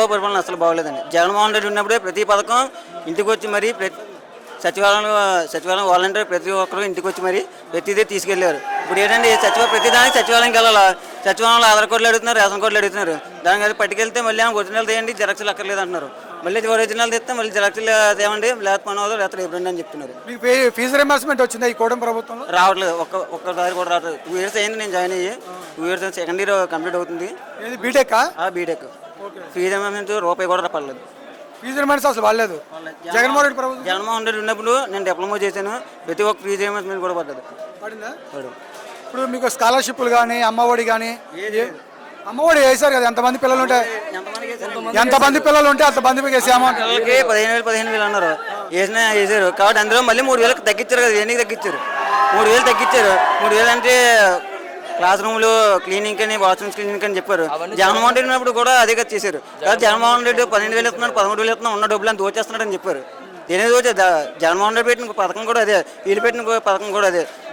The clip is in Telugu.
చంద్రబాబు పరిపాలన అసలు బాగోలేదండి. జగన్మోహన్ రెడ్డి ఉన్నప్పుడే ప్రతి పథకం ఇంటికి వచ్చి మరి సచివాలయం వాలంటీర్ ప్రతి ఒక్కరు ఇంటికి వచ్చి మరి ప్రతిదీ తీసుకెళ్లారు. ఇప్పుడు ఏంటంటే ప్రతిదానికి సచివాలయంకి వెళ్ళాలా, సచివాలయంలో ఆధార్ కార్డులు అడుగుతున్నారు, రేషన్ కార్డులు అడుగుతున్నారు. దానికి అది పట్టుకెళ్తే మళ్ళీ ఒరిజినల్ తీయండి, జిరాక్స్లు అక్కర్లేదు అంటున్నారు. మళ్ళీ ఒరిజినల్ తెస్తే మళ్ళీ జిరాక్స్లు తేవండి, లేకపోతే పని అవుతుంది, లేకపోతే ఇవ్వండి అని చెప్తున్నారు. మీకు ఫీజు రింబర్స్మెంట్ వచ్చిందా ఈ కూటమి ప్రభుత్వంలో? రావట్లేదు, ఒక్కసారి కూడా రావట్లేదు. 2 years అయింది నేను జాయిన్ అయ్యి. 2 years సెకండ్ ఇయర్ కంప్లీట్ అవుతుంది. ఏది బీటెక్? బీటెక్. ఫీజు ఏమైనా రూపాయి కూడా పడలేదు. ఫీజు రింబర్స్మెంట్ అసలు పడలేదు. జగన్మోహన్ రెడ్డి ఉన్నప్పుడు నేను డిప్లొమా చేశాను, ప్రతి ఒక్క ఫీజు రింబర్స్మెంట్ కూడా పడ్డది. ఇప్పుడు మీకు స్కాలర్షిప్లు కానీ అమ్మఒడి కానీ, అమ్మఒడి వేసారు కదా, ఎంతమంది పిల్లలు ఉంటే అంతమందికి వేసే అమౌంట్ 15,000 అన్నారు, వేసారు. కాబట్టి అందులో మళ్ళీ 3,000 తగ్గించారు కదా, ఎన్నికి తగ్గించారు? 3,000 తగ్గించారు. 3,000 అంటే క్లాస్ రూమ్లు క్లీనింగ్ అని, వాష్రూమ్స్ క్లీనింగ్ అని చెప్పారు. జగన్మోహన్ రెడ్డి ఉన్నప్పుడు కూడా అదే కదా చేశారు. కాబట్టి జగన్మోహన్ రెడ్డి 12,000 ఇస్తున్నాడు, 13,000 ఇస్తున్నాడు, ఉన్న డబ్బులు అని దోచేస్తున్నాడు అని చెప్పారు. ఏనేది జగన్మోహన్ రెడ్డి పెట్టిన పథకం కూడా అదే, వీళ్ళు పెట్టిన పథకం కూడా అదే.